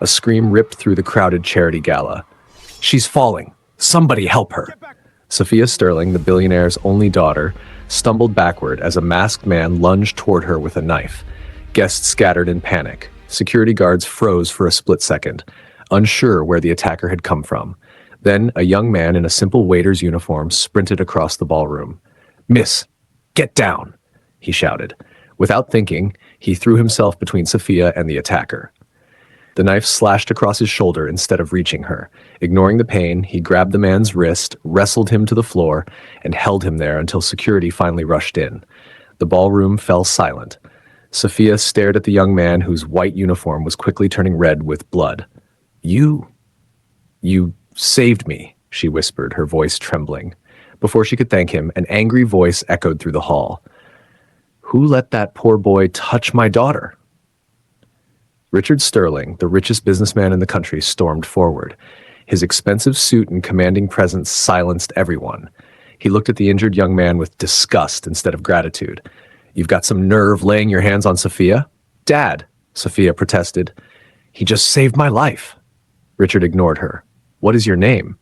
A scream ripped through the crowded charity gala. "She's falling! Somebody help her!" Sophia Sterling, the billionaire's only daughter, stumbled backward as a masked man lunged toward her with a knife. Guests scattered in panic. Security guards froze for a split second, unsure where the attacker had come from. Then a young man in a simple waiter's uniform sprinted across the ballroom. "Miss, get down!" he shouted. Without thinking, he threw himself between Sophia and the attacker. The knife slashed across his shoulder instead of reaching her. Ignoring the pain, he grabbed the man's wrist, wrestled him to the floor, and held him there until security finally rushed in. The ballroom fell silent. Sophia stared at the young man whose white uniform was quickly turning red with blood. You saved me," she whispered, her voice trembling. Before she could thank him, an angry voice echoed through the hall. "Who let that poor boy touch my daughter?" Richard Sterling, the richest businessman in the country, stormed forward. His expensive suit and commanding presence silenced everyone. He looked at the injured young man with disgust instead of gratitude. "You've got some nerve laying your hands on Sophia?" "Dad," Sophia protested. "He just saved my life." Richard ignored her. "What is your name?"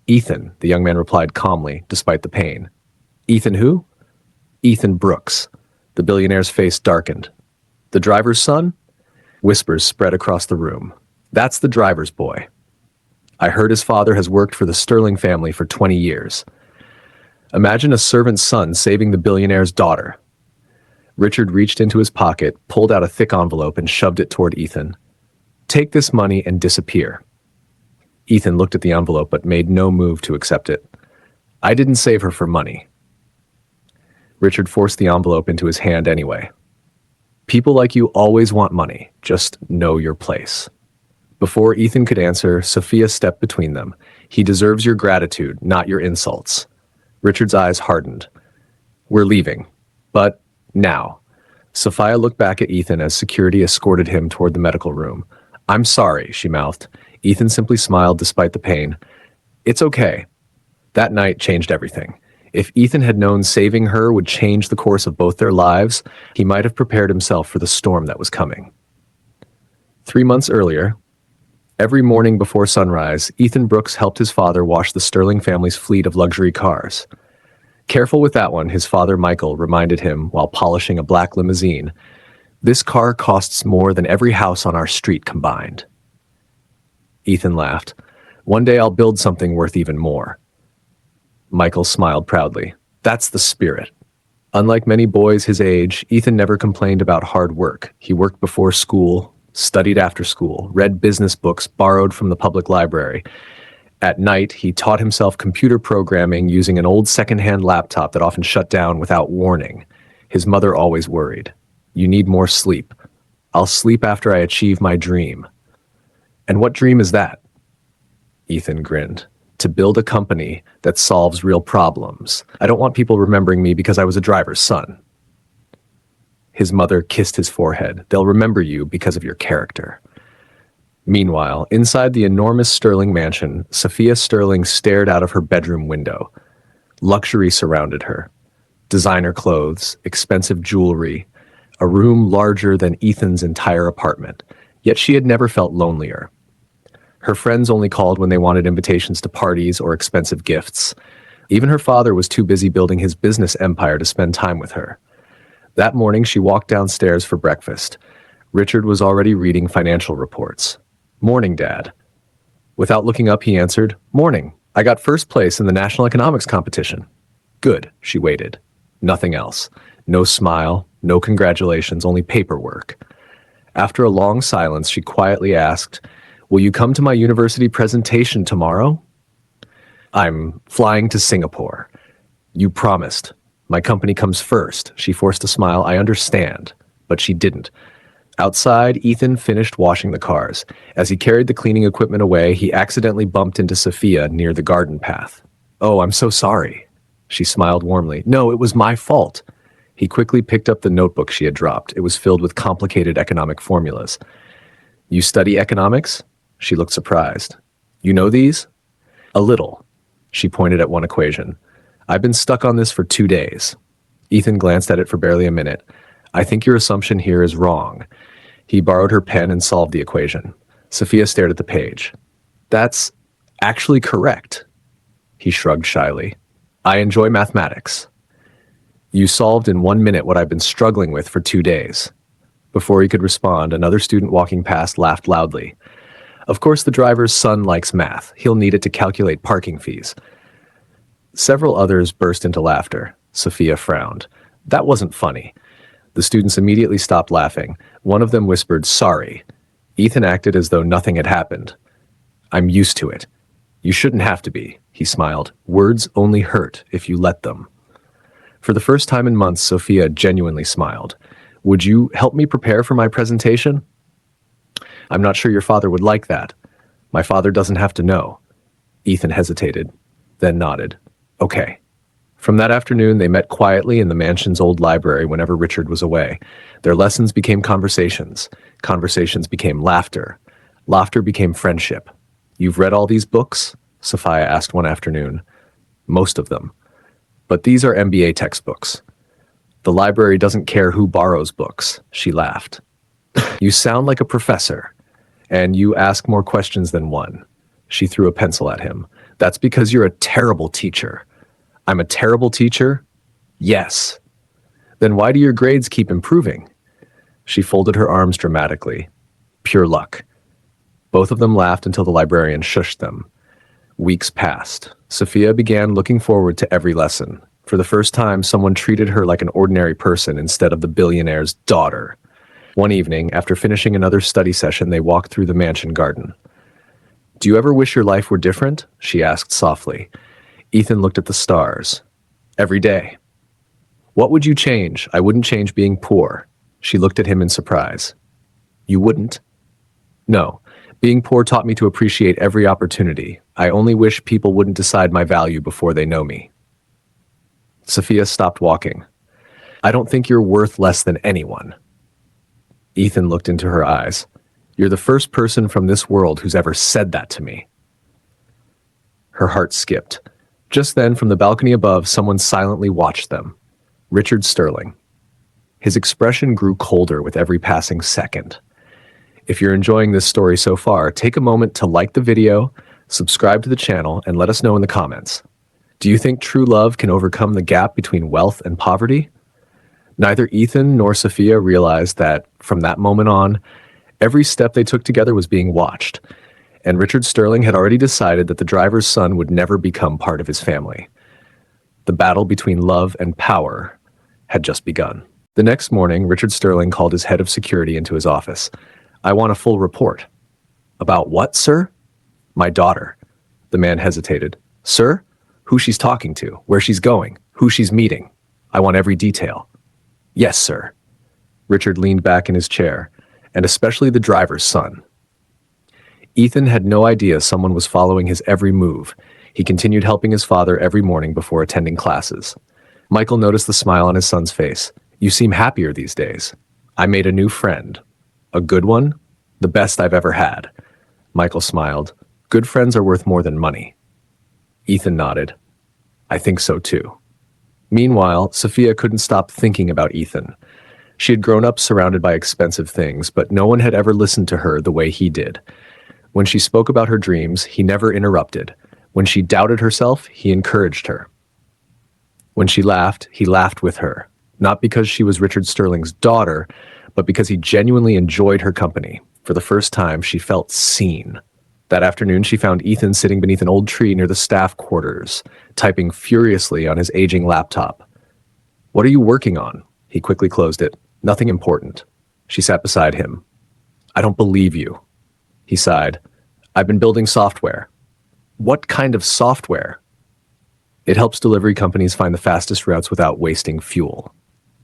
"Ethan," the young man replied calmly, despite the pain. "Ethan who?" "Ethan Brooks." The billionaire's face darkened. "The driver's son?" Whispers spread across the room. "That's the driver's boy. I heard his father has worked for the Sterling family for 20 years. Imagine a servant's son saving the billionaire's daughter." Richard reached into his pocket, pulled out a thick envelope, and shoved it toward Ethan. "Take this money and disappear." Ethan looked at the envelope but made no move to accept it. "I didn't save her for money." Richard forced the envelope into his hand anyway. "People like you always want money. Just know your place." Before Ethan could answer, Sophia stepped between them. "He deserves your gratitude, not your insults." Richard's eyes hardened. "We're leaving. But now." Sophia looked back at Ethan as security escorted him toward the medical room. "I'm sorry," she mouthed. Ethan simply smiled despite the pain. "It's okay." That night changed everything. If Ethan had known saving her would change the course of both their lives, he might have prepared himself for the storm that was coming. 3 months earlier, every morning before sunrise, Ethan Brooks helped his father wash the Sterling family's fleet of luxury cars. "Careful with that one," his father Michael reminded him while polishing a black limousine. "This car costs more than every house on our street combined." Ethan laughed. "One day I'll build something worth even more." Michael smiled proudly. "That's the spirit." Unlike many boys his age, Ethan never complained about hard work. He worked before school, studied after school, read business books borrowed from the public library. At night, he taught himself computer programming using an old secondhand laptop that often shut down without warning. His mother always worried. "You need more sleep." "I'll sleep after I achieve my dream." "And what dream is that?" Ethan grinned. "To build a company that solves real problems. I don't want people remembering me because I was a driver's son." His mother kissed his forehead. "They'll remember you because of your character." Meanwhile, inside the enormous Sterling mansion, Sophia Sterling stared out of her bedroom window. Luxury surrounded her. Designer clothes, expensive jewelry, a room larger than Ethan's entire apartment. Yet she had never felt lonelier. Her friends only called when they wanted invitations to parties or expensive gifts. Even her father was too busy building his business empire to spend time with her. That morning, she walked downstairs for breakfast. Richard was already reading financial reports. "Morning, Dad." Without looking up, he answered, "Morning. I got first place in the national economics competition." "Good," she waited. Nothing else. No smile, no congratulations, only paperwork. After a long silence, she quietly asked, "Will you come to my university presentation tomorrow?" "I'm flying to Singapore." "You promised. My company comes first." She forced a smile. "I understand." But she didn't. Outside, Ethan finished washing the cars. As he carried the cleaning equipment away, he accidentally bumped into Sophia near the garden path. "Oh, I'm so sorry." She smiled warmly. "No, it was my fault." He quickly picked up the notebook she had dropped. It was filled with complicated economic formulas. "You study economics?" She looked surprised. "You know these?" "A little." She pointed at one equation. "I've been stuck on this for 2 days." Ethan glanced at it for barely a minute. "I think your assumption here is wrong." He borrowed her pen and solved the equation. Sophia stared at the page. That's actually correct. He shrugged shyly. I enjoy mathematics. You solved in 1 minute what I've been struggling with for 2 days. Before he could respond, another student walking past laughed loudly. Of course, the driver's son likes math. He'll need it to calculate parking fees. Several others burst into laughter. Sophia frowned. That wasn't funny. The students immediately stopped laughing. One of them whispered, sorry. Ethan acted as though nothing had happened. I'm used to it. You shouldn't have to be, he smiled. Words only hurt if you let them. For the first time in months, Sophia genuinely smiled. Would you help me prepare for my presentation? I'm not sure your father would like that. My father doesn't have to know. Ethan hesitated, then nodded. Okay. From that afternoon, they met quietly in the mansion's old library whenever Richard was away. Their lessons became conversations. Conversations became laughter. Laughter became friendship. You've read all these books? Sophia asked one afternoon. Most of them. But these are MBA textbooks. The library doesn't care who borrows books, she laughed. You sound like a professor, and you ask more questions than one. She threw a pencil at him. That's because you're a terrible teacher. I'm a terrible teacher? Yes. Then why do your grades keep improving? She folded her arms dramatically. Pure luck. Both of them laughed until the librarian shushed them. Weeks passed. Sophia began looking forward to every lesson. For the first time, someone treated her like an ordinary person instead of the billionaire's daughter. One evening, after finishing another study session, they walked through the mansion garden. Do you ever wish your life were different? She asked softly. Ethan looked at the stars. Every day. What would you change? I wouldn't change being poor. She looked at him in surprise. You wouldn't? No. Being poor taught me to appreciate every opportunity. I only wish people wouldn't decide my value before they know me. Sophia stopped walking. I don't think you're worth less than anyone. Ethan looked into her eyes. You're the first person from this world who's ever said that to me. Her heart skipped. Just then, from the balcony above, someone silently watched them. Richard Sterling. His expression grew colder with every passing second. If you're enjoying this story so far, take a moment to like the video, subscribe to the channel, and let us know in the comments. Do you think true love can overcome the gap between wealth and poverty? Neither Ethan nor Sophia realized that, from that moment on, every step they took together was being watched, and Richard Sterling had already decided that the driver's son would never become part of his family. The battle between love and power had just begun. The next morning, Richard Sterling called his head of security into his office. I want a full report. About what, sir? My daughter. The man hesitated. Sir? Who she's talking to, where she's going, who she's meeting. I want every detail. Yes, sir. Richard leaned back in his chair, and especially the driver's son. Ethan had no idea someone was following his every move. He continued helping his father every morning before attending classes. Michael noticed the smile on his son's face. You seem happier these days. I made a new friend. A good one? The best I've ever had. Michael smiled. Good friends are worth more than money. Ethan nodded. I think so too. Meanwhile, Sophia couldn't stop thinking about Ethan. She had grown up surrounded by expensive things, but no one had ever listened to her the way he did. When she spoke about her dreams, he never interrupted. When she doubted herself, he encouraged her. When she laughed, he laughed with her, not because she was Richard Sterling's daughter, but because he genuinely enjoyed her company. For the first time, she felt seen. That afternoon, she found Ethan sitting beneath an old tree near the staff quarters, typing furiously on his aging laptop. What are you working on? He quickly closed it. Nothing important. She sat beside him. I don't believe you. He sighed. I've been building software. What kind of software? It helps delivery companies find the fastest routes without wasting fuel.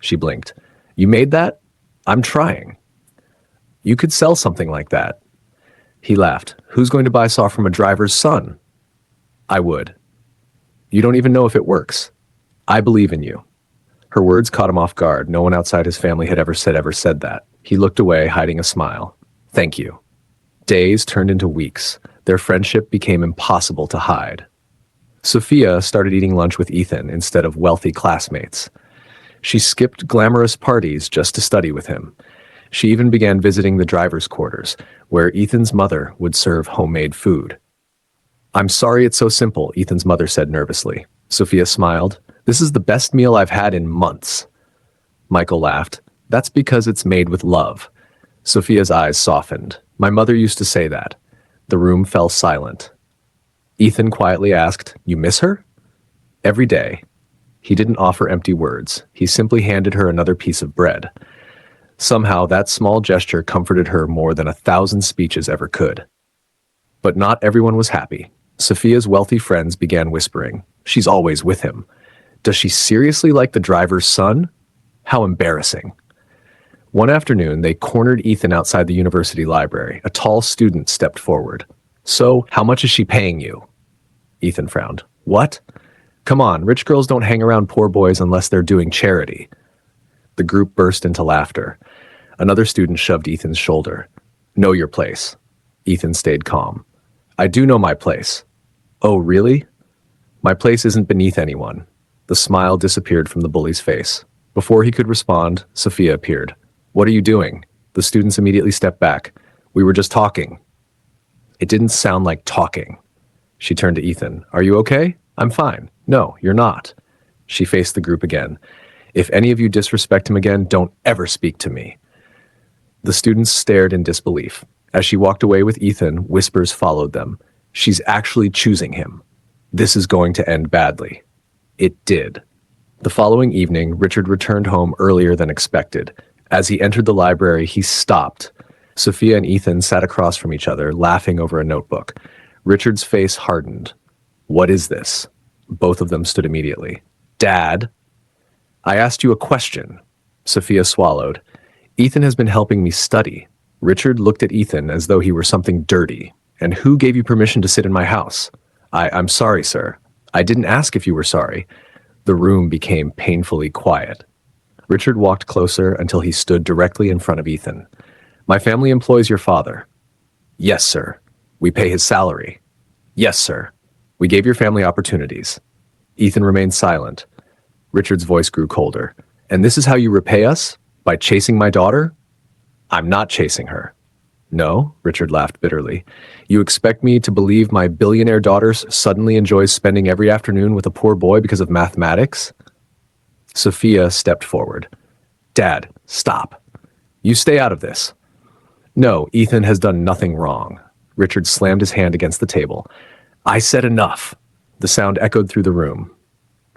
She blinked. You made that? I'm trying. You could sell something like that. He laughed. Who's going to buy software from a driver's son? I would. You don't even know if it works. I believe in you. Her words caught him off guard. No one outside his family had ever said that. He looked away, hiding a smile. Thank you. Days turned into weeks. Their friendship became impossible to hide. Sophia started eating lunch with Ethan instead of wealthy classmates. She skipped glamorous parties just to study with him. She even began visiting the driver's quarters, where Ethan's mother would serve homemade food. "I'm sorry it's so simple," Ethan's mother said nervously. Sophia smiled. "This is the best meal I've had in months." Michael laughed. "That's because it's made with love." Sophia's eyes softened. "My mother used to say that." The room fell silent. Ethan quietly asked, "You miss her?" "Every day." He didn't offer empty words. He simply handed her another piece of bread. Somehow, that small gesture comforted her more than 1,000 speeches ever could. But not everyone was happy. Sophia's wealthy friends began whispering, "She's always with him. Does she seriously like the driver's son? How embarrassing." One afternoon, they cornered Ethan outside the university library. A tall student stepped forward. "So, how much is she paying you?" Ethan frowned. "What? Come on, rich girls don't hang around poor boys unless they're doing charity." The group burst into laughter. Another student shoved Ethan's shoulder. "Know your place." Ethan stayed calm. "I do know my place." "Oh, really?" "My place isn't beneath anyone." The smile disappeared from the bully's face. Before he could respond, Sophia appeared. "What are you doing?" The students immediately stepped back. "We were just talking." It didn't sound like talking. She turned to Ethan. "Are you okay?" "I'm fine." "No, you're not." She faced the group again. "If any of you disrespect him again, don't ever speak to me." The students stared in disbelief. As she walked away with Ethan, whispers followed them. "She's actually choosing him. This is going to end badly." It did. The following evening, Richard returned home earlier than expected. As he entered the library, he stopped. Sophia and Ethan sat across from each other, laughing over a notebook. Richard's face hardened. "What is this?" Both of them stood immediately. "Dad?" "I asked you a question." Sophia swallowed. "Ethan has been helping me study." Richard looked at Ethan as though he were something dirty. "And who gave you permission to sit in my house?" I'm sorry, sir." "I didn't ask if you were sorry." The room became painfully quiet. Richard walked closer until he stood directly in front of Ethan. "My family employs your father." "Yes, sir." "We pay his salary." "Yes, sir." "We gave your family opportunities." Ethan remained silent. Richard's voice grew colder. "And this is how you repay us? By chasing my daughter?" "I'm not chasing her." "No?" Richard laughed bitterly. "You expect me to believe my billionaire daughter suddenly enjoys spending every afternoon with a poor boy because of mathematics?" Sophia stepped forward. "Dad, stop. You stay out of this." "No, Ethan has done nothing wrong." Richard slammed his hand against the table. "I said enough." The sound echoed through the room.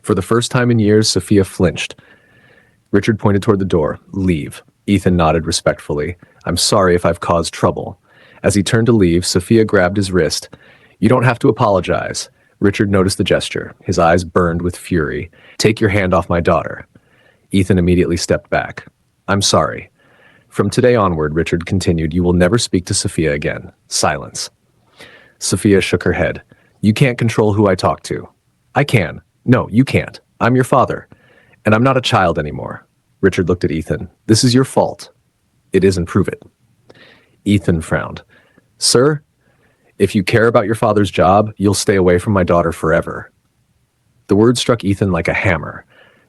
For the first time in years, Sophia flinched. Richard pointed toward the door. "Leave." Ethan nodded respectfully. "I'm sorry if I've caused trouble." As he turned to leave, Sophia grabbed his wrist. "You don't have to apologize." Richard noticed the gesture. His eyes burned with fury. "Take your hand off my daughter." Ethan immediately stepped back. "I'm sorry." From today onward, Richard continued, "You will never speak to Sophia again." Silence. Sophia shook her head. "You can't control who I talk to." "I can." "No, you can't. I'm your father. And I'm not a child anymore." Richard looked at Ethan. "This is your fault." "It isn't, prove it." Ethan frowned. "Sir, if you care about your father's job, you'll stay away from my daughter forever." The word struck Ethan like a hammer.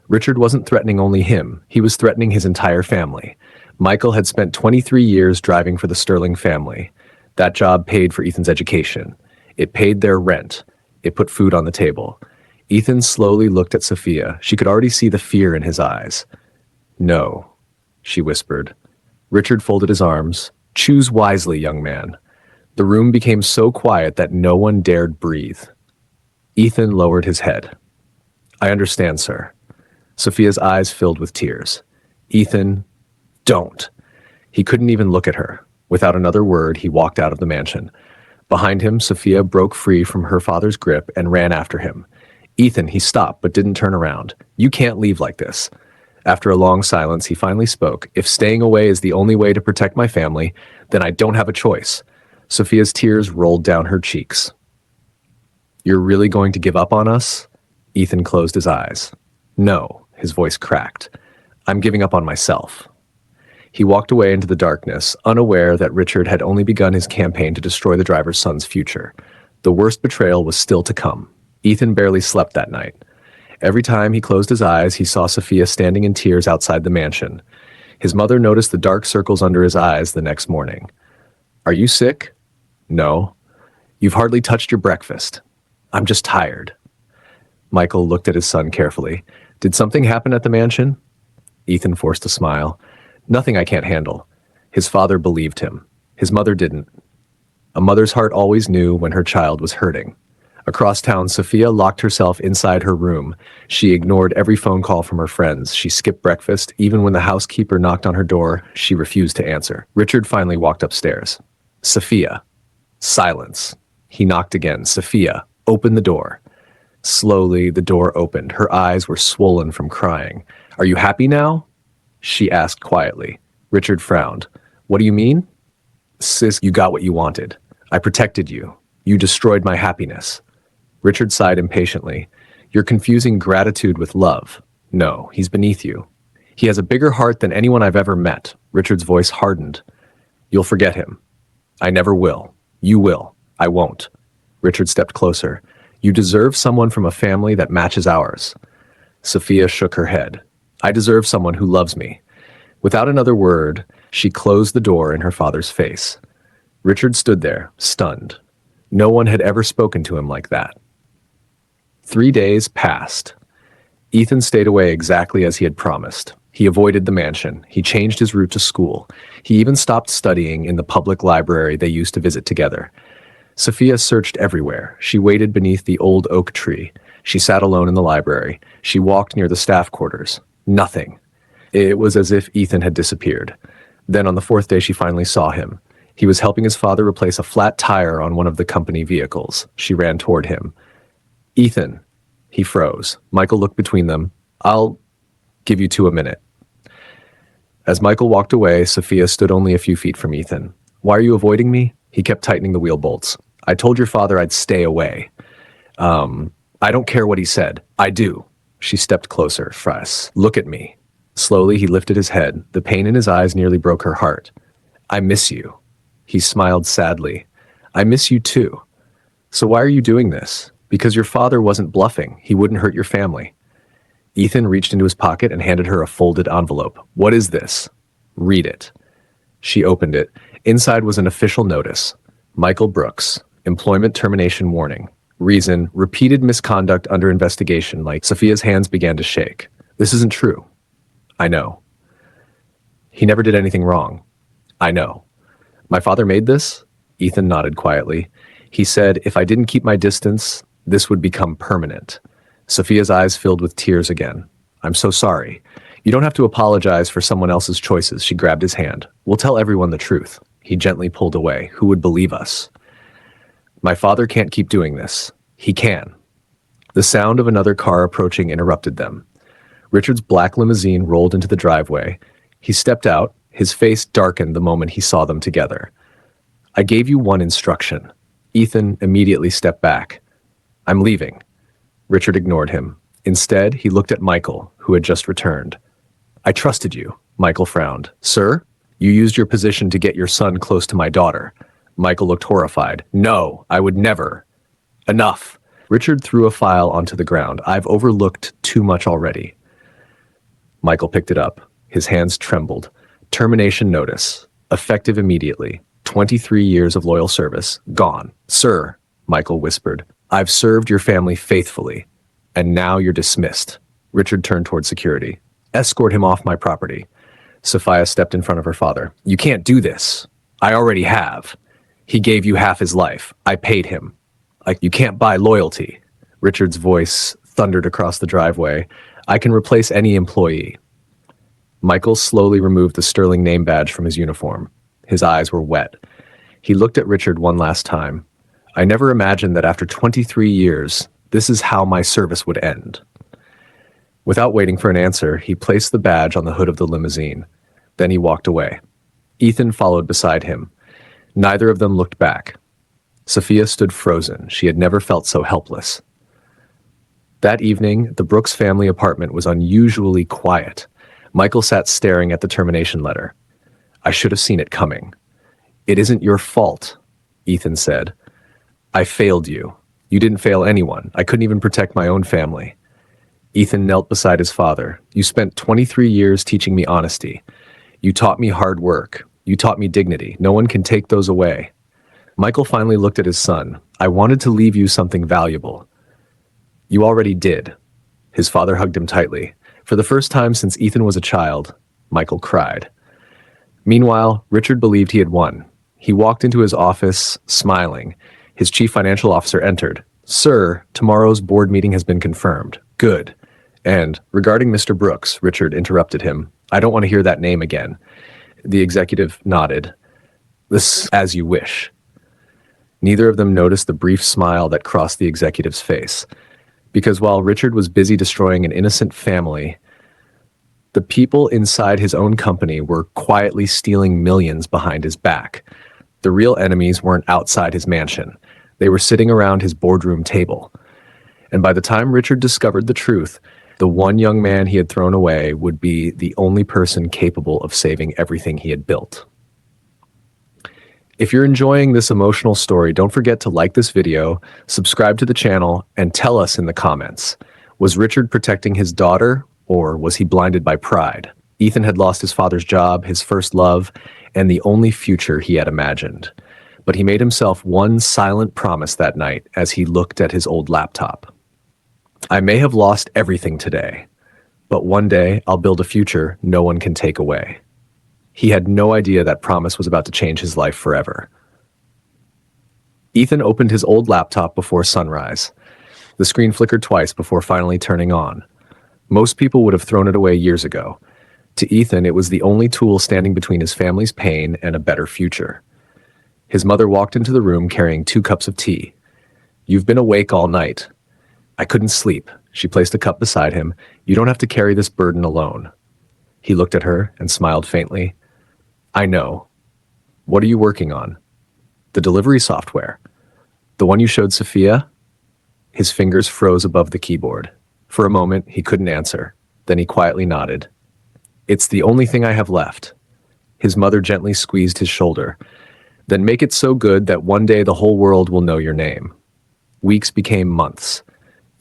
Richard wasn't threatening only him. He was threatening his entire family. Michael had spent 23 years driving for the Sterling family. That job paid for Ethan's education. It paid their rent. It put food on the table. Ethan slowly looked at Sophia. She could already see the fear in his eyes. "No," she whispered. Richard folded his arms. "Choose wisely, young man." The room became so quiet that no one dared breathe. Ethan lowered his head. "I understand, sir." Sophia's eyes filled with tears. "Ethan, don't." He couldn't even look at her. Without another word, he walked out of the mansion. Behind him, Sophia broke free from her father's grip and ran after him. "Ethan," he stopped but didn't turn around. "You can't leave like this." After a long silence, he finally spoke. "If staying away is the only way to protect my family, then I don't have a choice." Sophia's tears rolled down her cheeks. "You're really going to give up on us?" Ethan closed his eyes. "No," his voice cracked. "I'm giving up on myself." He walked away into the darkness, unaware that Richard had only begun his campaign to destroy the driver's son's future. The worst betrayal was still to come. Ethan barely slept that night. Every time he closed his eyes, he saw Sophia standing in tears outside the mansion. His mother noticed the dark circles under his eyes the next morning. Are you sick? No. You've hardly touched your breakfast. I'm just tired. Michael looked at his son carefully. Did something happen at the mansion? Ethan forced a smile. Nothing I can't handle. His father believed him. His mother didn't. A mother's heart always knew when her child was hurting. Across town, Sophia locked herself inside her room. She ignored every phone call from her friends. She skipped breakfast. Even when the housekeeper knocked on her door, she refused to answer. Richard finally walked upstairs. Sophia. Silence. He knocked again. Sophia, open the door. Slowly, the door opened. Her eyes were swollen from crying. Are you happy now? She asked quietly. Richard frowned. What do you mean? Sis, you got what you wanted. I protected you. You destroyed my happiness. Richard sighed impatiently. You're confusing gratitude with love. No, he's beneath you. He has a bigger heart than anyone I've ever met. Richard's voice hardened. You'll forget him. I never will. You will. I won't. Richard stepped closer. You deserve someone from a family that matches ours. Sophia shook her head. I deserve someone who loves me. Without another word, she closed the door in her father's face. Richard stood there, stunned. No one had ever spoken to him like that. 3 days passed. Ethan stayed away exactly as he had promised. He avoided the mansion. He changed his route to school. He even stopped studying in the public library they used to visit together. Sophia searched everywhere. She waited beneath the old oak tree. She sat alone in the library. She walked near the staff quarters. Nothing. It was as if Ethan had disappeared. Then on the 4th day, she finally saw him. He was helping his father replace a flat tire on one of the company vehicles. She ran toward him. Ethan. He froze. Michael looked between them. I'll give you 2 minutes. As Michael walked away, Sophia stood only a few feet from Ethan. Why are you avoiding me? He kept tightening the wheel bolts. I told your father I'd stay away. I don't care what he said. I do. She stepped closer. Friss. Look at me. Slowly, he lifted his head. The pain in his eyes nearly broke her heart. I miss you. He smiled sadly. I miss you too. So why are you doing this? Because your father wasn't bluffing. He wouldn't hurt your family. Ethan reached into his pocket and handed her a folded envelope. What is this? Read it. She opened it. Inside was an official notice. Michael Brooks, employment termination warning. Reason, repeated misconduct under investigation. Like Sophia's hands began to shake. This isn't true. I know. He never did anything wrong. I know. My father made this? Ethan nodded quietly. He said, if I didn't keep my distance, this would become permanent. Sophia's eyes filled with tears again. I'm so sorry. You don't have to apologize for someone else's choices. She grabbed his hand. We'll tell everyone the truth. He gently pulled away. Who would believe us? My father can't keep doing this. He can. The sound of another car approaching interrupted them. Richard's black limousine rolled into the driveway. He stepped out. His face darkened the moment he saw them together. I gave you one instruction. Ethan immediately stepped back. I'm leaving. Richard ignored him. Instead, he looked at Michael, who had just returned. I trusted you, Michael frowned. Sir, you used your position to get your son close to my daughter. Michael looked horrified. No, I would never. Enough. Richard threw a file onto the ground. I've overlooked too much already. Michael picked it up. His hands trembled. Termination notice. Effective immediately. 23 years of loyal service. Gone. Sir, Michael whispered, I've served your family faithfully, and now you're dismissed. Richard turned toward security. Escort him off my property. Sophia stepped in front of her father. You can't do this. I already have. He gave you half his life. I paid him. You can't buy loyalty. Richard's voice thundered across the driveway. I can replace any employee. Michael slowly removed the Sterling name badge from his uniform. His eyes were wet. He looked at Richard one last time. I never imagined that after 23 years, this is how my service would end. Without waiting for an answer, he placed the badge on the hood of the limousine. Then he walked away. Ethan followed beside him. Neither of them looked back. Sophia stood frozen. She had never felt so helpless. That evening, the Brooks family apartment was unusually quiet. Michael sat staring at the termination letter. I should have seen it coming. It isn't your fault, Ethan said. I failed you. You didn't fail anyone. I couldn't even protect my own family. Ethan knelt beside his father. You spent 23 years teaching me honesty. You taught me hard work. You taught me dignity. No one can take those away. Michael finally looked at his son. I wanted to leave you something valuable. You already did. His father hugged him tightly. For the first time since Ethan was a child, Michael cried. Meanwhile, Richard believed he had won. He walked into his office, smiling. His chief financial officer entered. Sir, tomorrow's board meeting has been confirmed. Good. And, regarding Mr. Brooks, Richard interrupted him. I don't want to hear that name again. The executive nodded. This as you wish. Neither of them noticed the brief smile that crossed the executive's face. Because while Richard was busy destroying an innocent family, the people inside his own company were quietly stealing millions behind his back. The real enemies weren't outside his mansion. They were sitting around his boardroom table. And by the time Richard discovered the truth, the one young man he had thrown away would be the only person capable of saving everything he had built. If you're enjoying this emotional story, don't forget to like this video, subscribe to the channel, and tell us in the comments. Was Richard protecting his daughter, or was he blinded by pride? Ethan had lost his father's job, his first love, and the only future he had imagined. But he made himself one silent promise that night as he looked at his old laptop. I may have lost everything today, but one day I'll build a future no one can take away. He had no idea that promise was about to change his life forever. Ethan opened his old laptop before sunrise. The screen flickered twice before finally turning on. Most people would have thrown it away years ago. To Ethan, it was the only tool standing between his family's pain and a better future. His mother walked into the room carrying 2 cups of tea. You've been awake all night. I couldn't sleep. She placed a cup beside him. You don't have to carry this burden alone. He looked at her and smiled faintly. I know. What are you working on? The delivery software. The one you showed Sophia? His fingers froze above the keyboard. For a moment, he couldn't answer. Then he quietly nodded. It's the only thing I have left. His mother gently squeezed his shoulder. Then make it so good that one day the whole world will know your name. Weeks became months.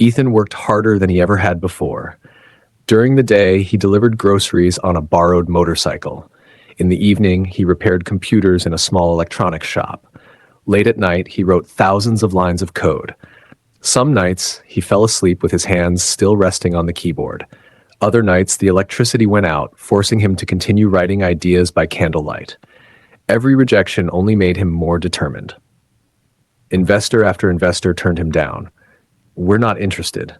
Ethan worked harder than he ever had before. During the day, he delivered groceries on a borrowed motorcycle. In the evening, he repaired computers in a small electronics shop. Late at night, he wrote thousands of lines of code. Some nights, he fell asleep with his hands still resting on the keyboard. Other nights, the electricity went out, forcing him to continue writing ideas by candlelight. Every rejection only made him more determined. Investor after investor turned him down. We're not interested.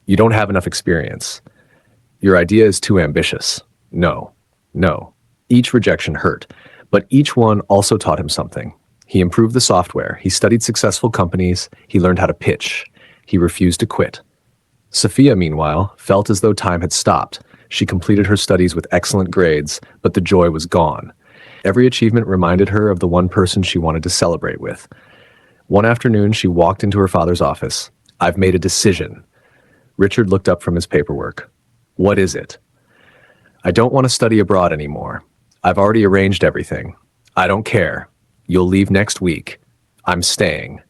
You don't have enough experience. Your idea is too ambitious. No. Each rejection hurt, but each one also taught him something. He improved the software. He studied successful companies. He learned how to pitch. He refused to quit. Sophia, meanwhile, felt as though time had stopped. She completed her studies with excellent grades, but the joy was gone. Every achievement reminded her of the one person she wanted to celebrate with. One afternoon, she walked into her father's office. I've made a decision. Richard looked up from his paperwork. What is it? I don't want to study abroad anymore. I've already arranged everything. I don't care. You'll leave next week. I'm staying.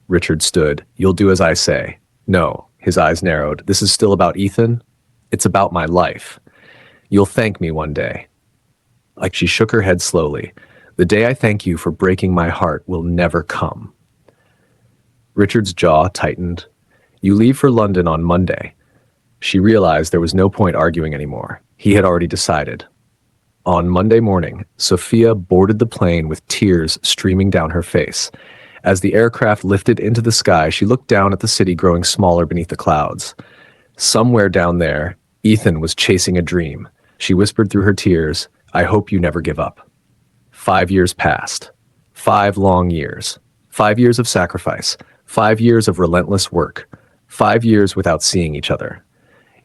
Richard stood. You'll do as I say. No. His eyes narrowed. This is still about Ethan? It's about my life. You'll thank me one day. Like she shook her head slowly. The day I thank you for breaking my heart will never come. Richard's jaw tightened. You leave for London on Monday. She realized there was no point arguing anymore. He had already decided. On Monday morning, Sophia boarded the plane with tears streaming down her face. As the aircraft lifted into the sky, she looked down at the city growing smaller beneath the clouds. Somewhere down there, Ethan was chasing a dream. She whispered through her tears, I hope you never give up. 5 years passed. 5 long years. 5 years of sacrifice. 5 years of relentless work. 5 years without seeing each other.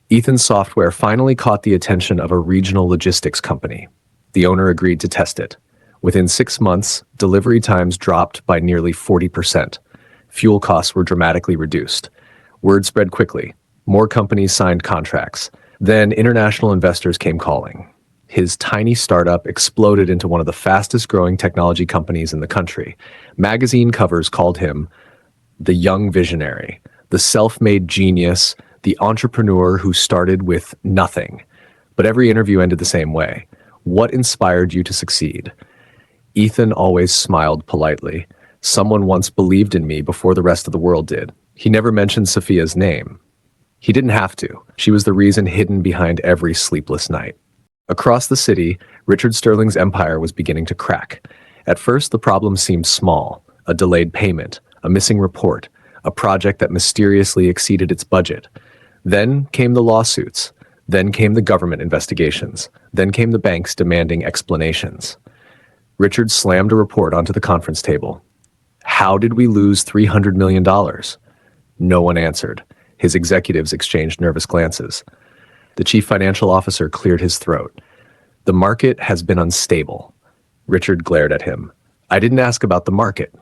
Ethan's software finally caught the attention of a regional logistics company. The owner agreed to test it. Within 6 months, delivery times dropped by nearly 40%. Fuel costs were dramatically reduced. Word spread quickly. More companies signed contracts. Then international investors came calling. His tiny startup exploded into one of the fastest growing technology companies in the country. Magazine covers called him the young visionary, the self-made genius, the entrepreneur who started with nothing. But every interview ended the same way. What inspired you to succeed? Ethan always smiled politely. Someone once believed in me before the rest of the world did. He never mentioned Sophia's name. He didn't have to. She was the reason hidden behind every sleepless night. Across the city, Richard Sterling's empire was beginning to crack. At first, the problem seemed small: a delayed payment, a missing report, a project that mysteriously exceeded its budget. Then came the lawsuits. Then came the government investigations. Then came the banks demanding explanations. Richard slammed a report onto the conference table. How did we lose $300 million? No one answered. His executives exchanged nervous glances. The chief financial officer cleared his throat. The market has been unstable. Richard glared at him. I didn't ask about the market.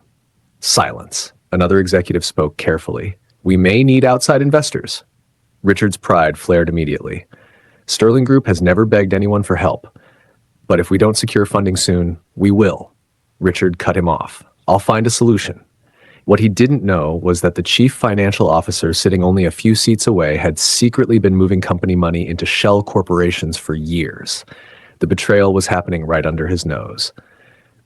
Silence. Another executive spoke carefully. We may need outside investors. Richard's pride flared immediately. Sterling Group has never begged anyone for help. But if we don't secure funding soon, we will. Richard cut him off. I'll find a solution. What he didn't know was that the chief financial officer, sitting only a few seats away, had secretly been moving company money into shell corporations for years. The betrayal was happening right under his nose.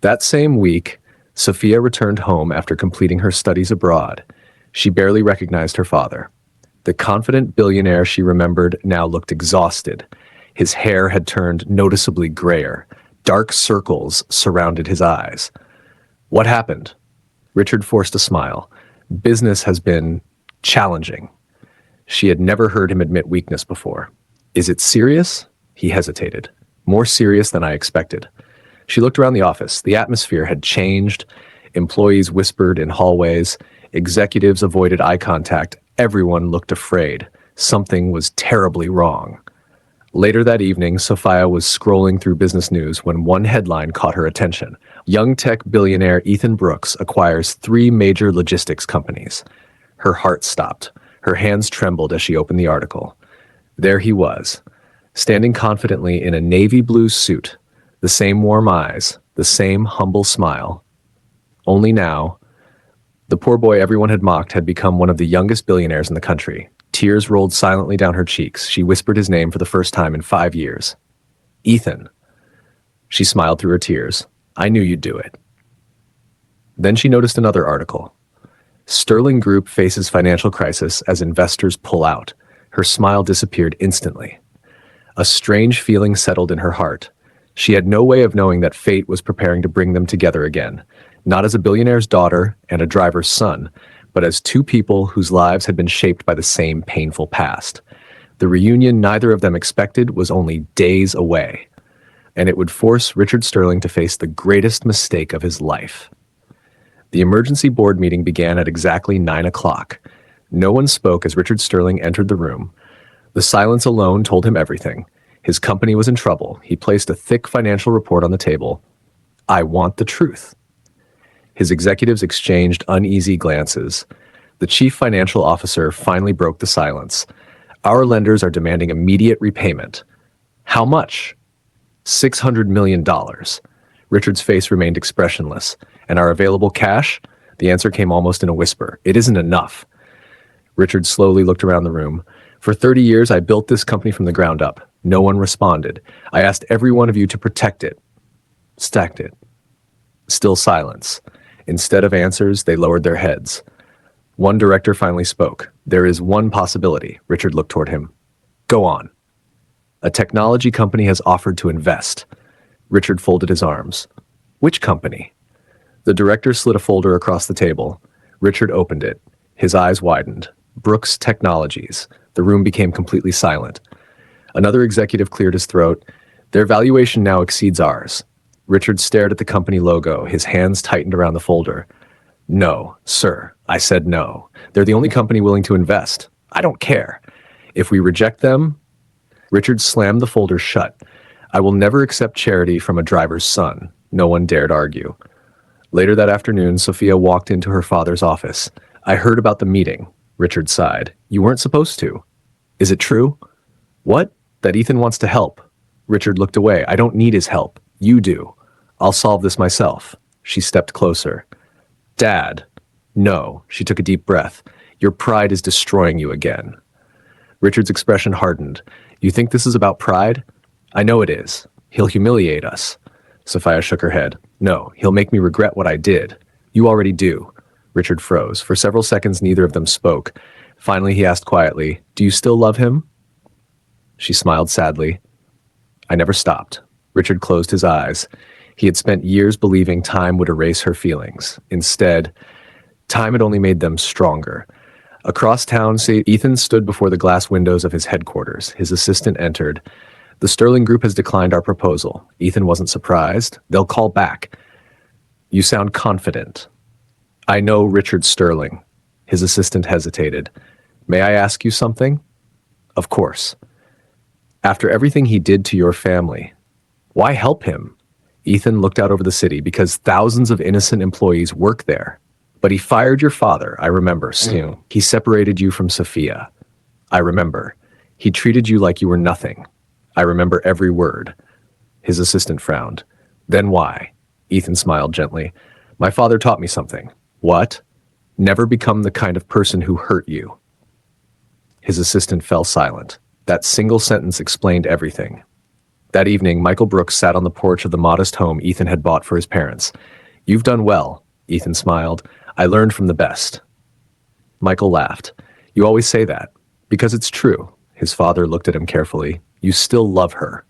That same week, Sophia returned home after completing her studies abroad. She barely recognized her father. The confident billionaire she remembered now looked exhausted. His hair had turned noticeably grayer. Dark circles surrounded his eyes. What happened? Richard forced a smile. Business has been challenging. She had never heard him admit weakness before. Is it serious? He hesitated. More serious than I expected. She looked around the office. The atmosphere had changed. Employees whispered in hallways. Executives avoided eye contact. Everyone looked afraid. Something was terribly wrong. Later that evening, Sophia was scrolling through business news when one headline caught her attention. Young tech billionaire Ethan Brooks acquires 3 major logistics companies. Her heart stopped. Her hands trembled as she opened the article. There he was, standing confidently in a navy blue suit, the same warm eyes, the same humble smile. Only now, the poor boy everyone had mocked had become one of the youngest billionaires in the country. Tears rolled silently down her cheeks. She whispered his name for the first time in 5 years. Ethan. She smiled through her tears. I knew you'd do it. Then she noticed another article. Sterling Group faces financial crisis as investors pull out. Her smile disappeared instantly. A strange feeling settled in her heart. She had no way of knowing that fate was preparing to bring them together again, not as a billionaire's daughter and a driver's son, but as 2 people whose lives had been shaped by the same painful past. The reunion neither of them expected was only days away, and it would force Richard Sterling to face the greatest mistake of his life. The emergency board meeting began at exactly 9 o'clock. No one spoke as Richard Sterling entered the room. The silence alone told him everything. His company was in trouble. He placed a thick financial report on the table. I want the truth. His executives exchanged uneasy glances. The chief financial officer finally broke the silence. Our lenders are demanding immediate repayment. How much? $600 million. Richard's face remained expressionless. And our available cash? The answer came almost in a whisper. It isn't enough. Richard slowly looked around the room. For 30 years, I built this company from the ground up. No one responded. I asked every one of you to protect it. Stacked it. Still silence. Instead of answers, they lowered their heads. One director finally spoke. There is one possibility. Richard looked toward him. Go on. A technology company has offered to invest. Richard folded his arms. Which company? The director slid a folder across the table. Richard opened it. His eyes widened. Brooks Technologies. The room became completely silent. Another executive cleared his throat. Their valuation now exceeds ours. Richard stared at the company logo. His hands tightened around the folder. No, sir. I said no. They're the only company willing to invest. I don't care. If we reject them... Richard slammed the folder shut. I will never accept charity from a driver's son. No one dared argue. Later that afternoon, Sophia walked into her father's office. I heard about the meeting. Richard sighed. You weren't supposed to. Is it true? What? That Ethan wants to help. Richard looked away. I don't need his help. You do. I'll solve this myself. She stepped closer. Dad. No. She took a deep breath. Your pride is destroying you again. Richard's expression hardened. You think this is about pride? I know it is. He'll humiliate us. Sophia shook her head. No, he'll make me regret what I did. You already do. Richard froze. For several seconds, neither of them spoke. Finally, he asked quietly, do you still love him? She smiled sadly. I never stopped. Richard closed his eyes. He had spent years believing time would erase her feelings. Instead, time had only made them stronger. Across town, Ethan stood before the glass windows of his headquarters. His assistant entered. The Sterling Group has declined our proposal. Ethan wasn't surprised. They'll call back. You sound confident. I know Richard Sterling. His assistant hesitated. May I ask you something? Of course. After everything he did to your family, why help him? Ethan looked out over the city because thousands of innocent employees work there. But he fired your father, I remember. He separated you from Sophia. I remember. He treated you like you were nothing. I remember every word. His assistant frowned. Then why? Ethan smiled gently. My father taught me something. What? Never become the kind of person who hurt you. His assistant fell silent. That single sentence explained everything. That evening, Michael Brooks sat on the porch of the modest home Ethan had bought for his parents. You've done well, Ethan smiled. I learned from the best. Michael laughed. You always say that. Because it's true. His father looked at him carefully. You still love her.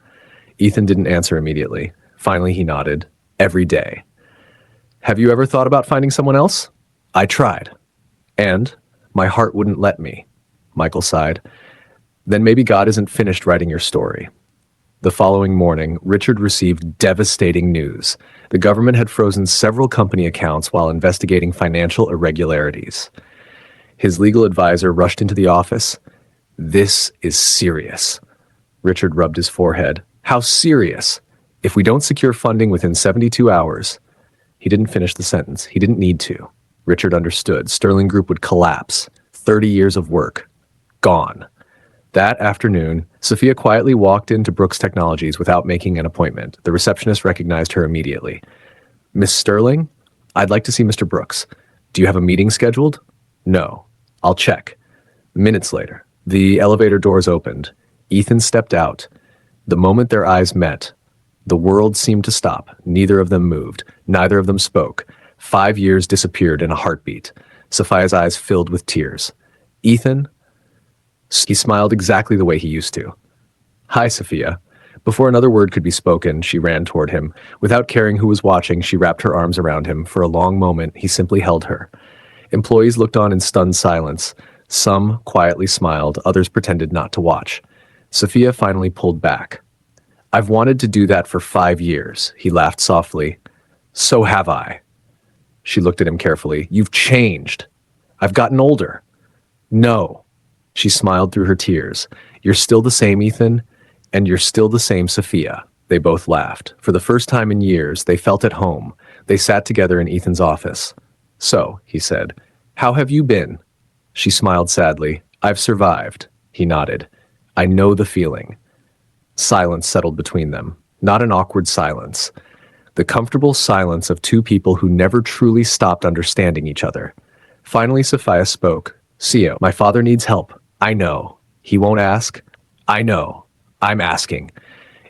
Ethan didn't answer immediately. Finally, he nodded. Every day. Have you ever thought about finding someone else? I tried. And my heart wouldn't let me. Michael sighed. Then maybe God isn't finished writing your story. The following morning, Richard received devastating news. The government had frozen several company accounts while investigating financial irregularities. His legal advisor rushed into the office. This is serious. Richard rubbed his forehead. How serious? If we don't secure funding within 72 hours. He didn't finish the sentence. He didn't need to. Richard understood. Sterling Group would collapse. 30 years of work. Gone. That afternoon, Sophia quietly walked into Brooks Technologies without making an appointment. The receptionist recognized her immediately. Miss Sterling? I'd like to see Mr. Brooks. Do you have a meeting scheduled? No. I'll check. Minutes later, the elevator doors opened. Ethan stepped out. The moment their eyes met, the world seemed to stop. Neither of them moved. Neither of them spoke. 5 years disappeared in a heartbeat. Sophia's eyes filled with tears. Ethan? He smiled exactly the way he used to. Hi, Sophia. Before another word could be spoken, she ran toward him. Without caring who was watching, she wrapped her arms around him. For a long moment, he simply held her. Employees looked on in stunned silence. Some quietly smiled, others pretended not to watch. Sophia finally pulled back. I've wanted to do that for 5 years, he laughed softly. So have I. She looked at him carefully. You've changed. I've gotten older. No. She smiled through her tears. You're still the same, Ethan, and you're still the same, Sophia. They both laughed. For the first time in years, they felt at home. They sat together in Ethan's office. So, he said, how have you been? She smiled sadly. I've survived. He nodded. I know the feeling. Silence settled between them. Not an awkward silence. The comfortable silence of two people who never truly stopped understanding each other. Finally, Sophia spoke. CEO, my father needs help. I know. He won't ask. I know. I'm asking.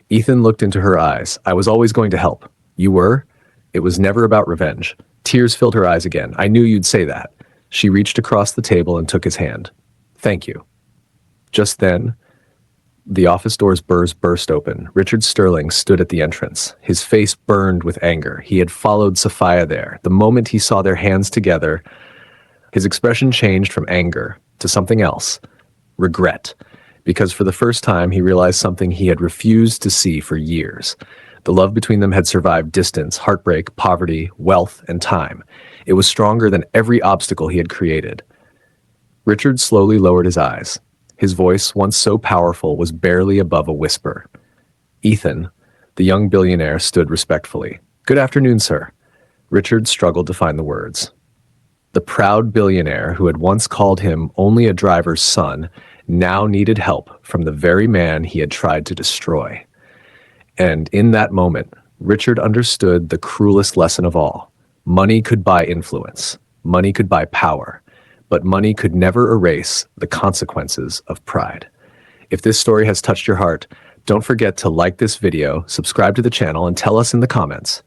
Ethan looked into her eyes. I was always going to help. You were? It was never about revenge. Tears filled her eyes again. I knew you'd say that. She reached across the table and took his hand. Thank you. Just then, the office doors burst open. Richard Sterling stood at the entrance. His face burned with anger. He had followed Sophia there. The moment he saw their hands together, his expression changed from anger to something else. Regret. Because for the first time, he realized something he had refused to see for years. The love between them had survived distance, heartbreak, poverty, wealth, and time. It was stronger than every obstacle he had created. Richard slowly lowered his eyes. His voice, once so powerful, was barely above a whisper. Ethan, the young billionaire, stood respectfully. Good afternoon, sir. Richard struggled to find the words. The proud billionaire who had once called him only a driver's son now needed help from the very man he had tried to destroy. And in that moment, Richard understood the cruelest lesson of all. Money could buy influence. Money could buy power. But money could never erase the consequences of pride. If this story has touched your heart, Don't forget to like this video, subscribe to the channel, and tell us in the comments.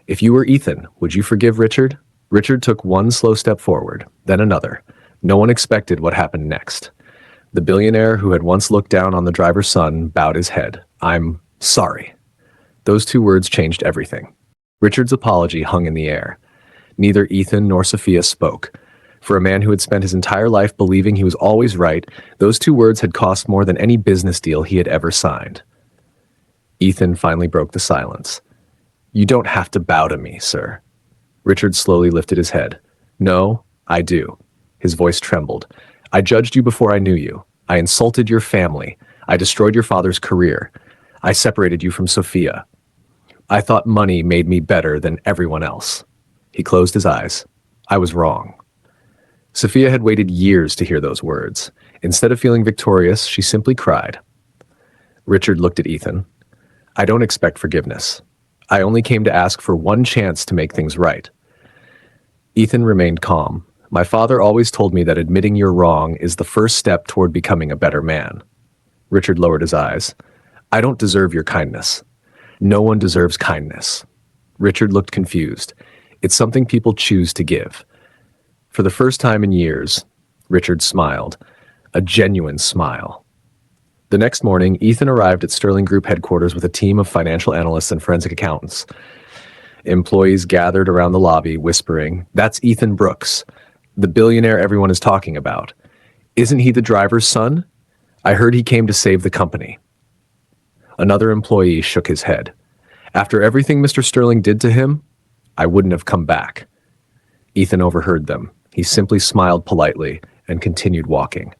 If you were Ethan, would you forgive Richard? Richard took one slow step forward, then another. No one expected what happened next. The billionaire who had once looked down on the driver's son bowed his head. "I'm sorry." Those two words changed everything. Richard's apology hung in the air. Neither Ethan nor Sophia spoke. For a man who had spent his entire life believing he was always right, those two words had cost more than any business deal he had ever signed. Ethan finally broke the silence. "You don't have to bow to me, sir." Richard slowly lifted his head. "No, I do." His voice trembled. "I judged you before I knew you. I insulted your family. I destroyed your father's career. I separated you from Sophia. I thought money made me better than everyone else." He closed his eyes. "I was wrong." Sophia had waited years to hear those words. Instead of feeling victorious, she simply cried. Richard looked at Ethan. "I don't expect forgiveness. I only came to ask for one chance to make things right." Ethan remained calm. "My father always told me that admitting you're wrong is the first step toward becoming a better man." Richard lowered his eyes. "I don't deserve your kindness. No one deserves kindness." Richard looked confused. "It's something people choose to give." For the first time in years, Richard smiled. A genuine smile. The next morning, Ethan arrived at Sterling Group headquarters with a team of financial analysts and forensic accountants. Employees gathered around the lobby, whispering, "That's Ethan Brooks, the billionaire everyone is talking about. Isn't he the driver's son? I heard he came to save the company." Another employee shook his head. "After everything Mr. Sterling did to him, I wouldn't have come back." Ethan overheard them. He simply smiled politely and continued walking.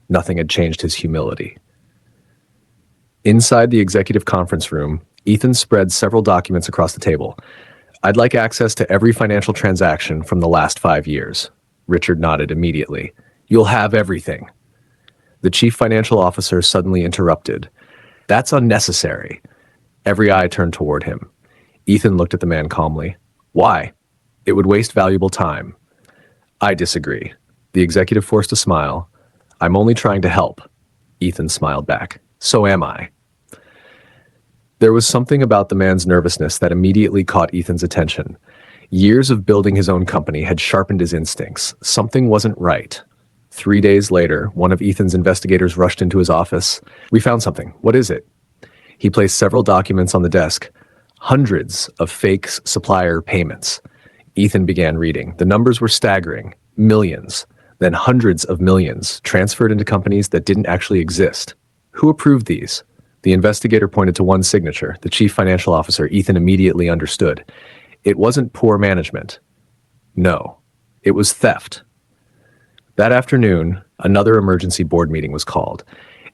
Nothing had changed his humility. Inside the executive conference room, Ethan spread several documents across the table. "I'd like access to every financial transaction from the last 5 years. Richard nodded immediately. "You'll have everything." The chief financial officer suddenly interrupted. "That's unnecessary." Every eye turned toward him. Ethan looked at the man calmly. "Why? It would waste valuable time." "I disagree." The executive forced a smile. "I'm only trying to help." Ethan smiled back. "So am I." There was something about the man's nervousness that immediately caught Ethan's attention. Years of building his own company had sharpened his instincts. Something wasn't right. 3 days later, one of Ethan's investigators rushed into his office. "We found something. What is it?" He placed several documents on the desk. Hundreds of fake supplier payments. Ethan began reading. The numbers were staggering. Millions, then hundreds of millions, transferred into companies that didn't actually exist. Who approved these? The investigator pointed to one signature. The chief financial officer. Ethan immediately understood. It wasn't poor management. No, it was theft. That afternoon, another emergency board meeting was called.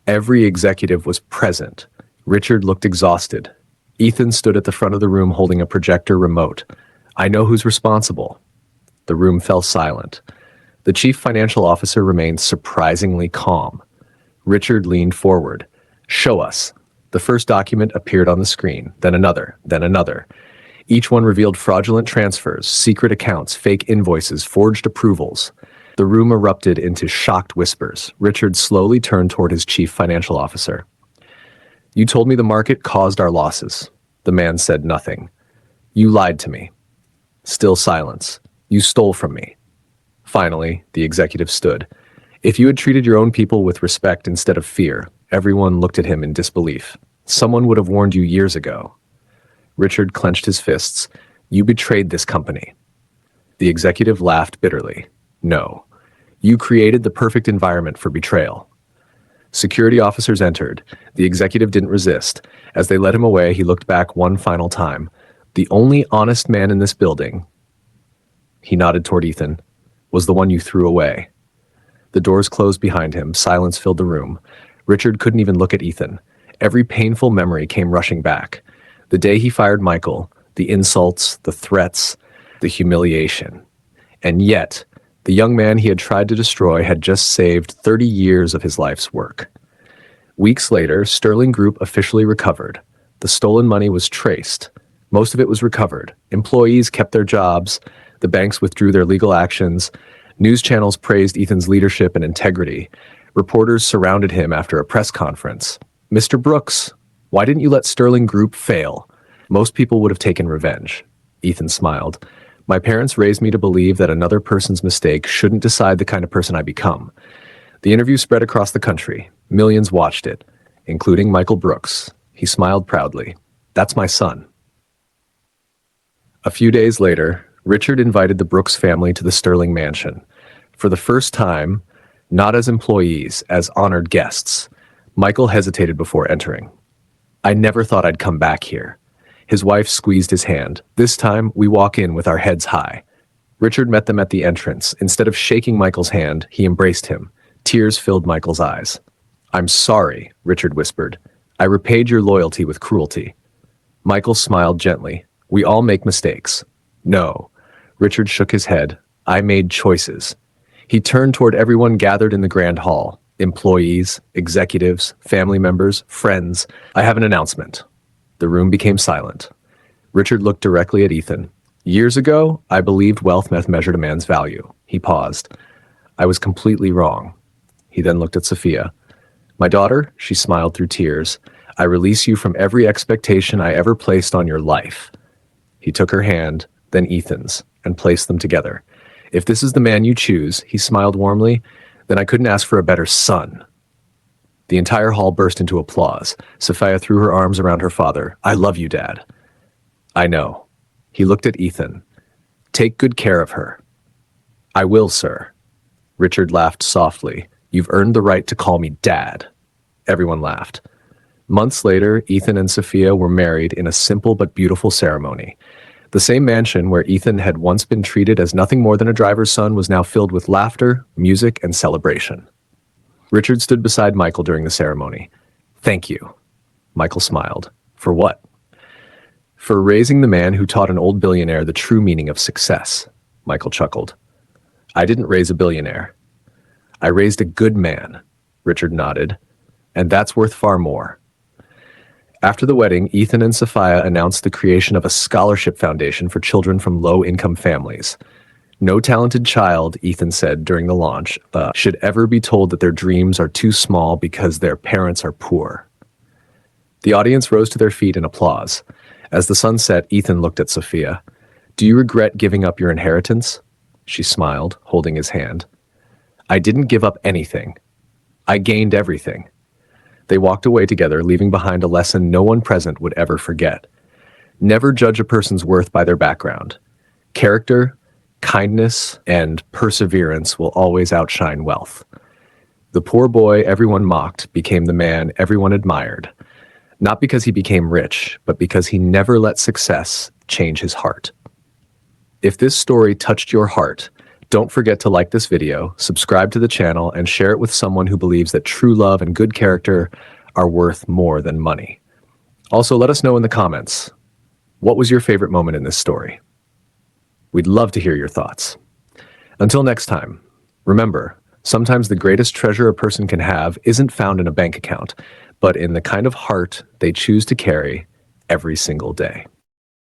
Every executive was present. Richard looked exhausted. Ethan stood at the front of the room holding a projector remote. "I know who's responsible." The room fell silent. The chief financial officer remained surprisingly calm. Richard leaned forward. "Show us." The first document appeared on the screen, then another, then another. Each one revealed fraudulent transfers, secret accounts, fake invoices, forged approvals. The room erupted into shocked whispers. Richard slowly turned toward his chief financial officer. "You told me the market caused our losses." The man said nothing. "You lied to me." Still silence. "You stole from me." Finally, the executive stood. "If you had treated your own people with respect instead of fear," everyone looked at him in disbelief. "Someone would have warned you years ago." Richard clenched his fists. "You betrayed this company." The executive laughed bitterly. "No. You created the perfect environment for betrayal." Security officers entered. The executive didn't resist. As they led him away, he looked back one final time. "The only honest man in this building," he nodded toward Ethan, "was the one you threw away." The doors closed behind him. Silence filled the room. Richard couldn't even look at Ethan. Every painful memory came rushing back. The day he fired Michael, the insults, the threats, the humiliation. And yet, the young man he had tried to destroy had just saved 30 years of his life's work. Weeks later, Sterling Group officially recovered. The stolen money was traced. Most of it was recovered. Employees kept their jobs. The banks withdrew their legal actions. News channels praised Ethan's leadership and integrity. Reporters surrounded him after a press conference. "Mr. Brooks, Why didn't you let Sterling Group fail? Most people would have taken revenge. Ethan smiled. My parents raised me to believe that another person's mistake shouldn't decide the kind of person I become. The interview spread across the country. Millions watched it, including Michael Brooks. He smiled proudly. That's my son. A few days later, Richard invited the Brooks family to the Sterling mansion. For the first time, not as employees, as honored guests. Michael hesitated before entering. I never thought I'd come back here. His wife squeezed his hand. This time, we walk in with our heads high. Richard met them at the entrance. Instead of shaking Michael's hand, he embraced him. Tears filled Michael's eyes. I'm sorry, Richard whispered. I repaid your loyalty with cruelty. Michael smiled gently. We all make mistakes. No. Richard shook his head. I made choices. He turned toward everyone gathered in the grand hall. Employees, executives, family members, friends. I have an announcement. The room became silent. Richard looked directly at Ethan. Years ago, I believed wealth measured a man's value. He paused. I was completely wrong. He then looked at Sophia. My daughter, she smiled through tears. I release you from every expectation I ever placed on your life. He took her hand, then Ethan's, and placed them together. If this is the man you choose, he smiled warmly, then I couldn't ask for a better son. The entire hall burst into applause. Sophia threw her arms around her father. I love you, Dad. I know. He looked at Ethan. Take good care of her. I will, sir. Richard laughed softly. You've earned the right to call me Dad. Everyone laughed. Months later, Ethan and Sophia were married in a simple but beautiful ceremony. The same mansion where Ethan had once been treated as nothing more than a driver's son was now filled with laughter, music, and celebration. Richard stood beside Michael during the ceremony. Thank you. Michael smiled. For what? For raising the man who taught an old billionaire the true meaning of success. Michael chuckled. I didn't raise a billionaire. I raised a good man. Richard nodded. And that's worth far more. After the wedding, Ethan and Sophia announced the creation of a scholarship foundation for children from low-income families. No talented child, Ethan said during the launch, should ever be told that their dreams are too small because their parents are poor. The audience rose to their feet in applause. As the sun set, Ethan looked at Sophia. Do you regret giving up your inheritance? She smiled, holding his hand. I didn't give up anything. I gained everything. They walked away together, leaving behind a lesson no one present would ever forget. Never judge a person's worth by their background. Character, kindness, and perseverance will always outshine wealth. The poor boy everyone mocked became the man everyone admired, not because he became rich, but because he never let success change his heart. If this story touched your heart, don't forget to like this video, subscribe to the channel, and share it with someone who believes that true love and good character are worth more than money. Also, let us know in the comments, what was your favorite moment in this story? We'd love to hear your thoughts. Until next time, remember, sometimes the greatest treasure a person can have isn't found in a bank account, but in the kind of heart they choose to carry every single day.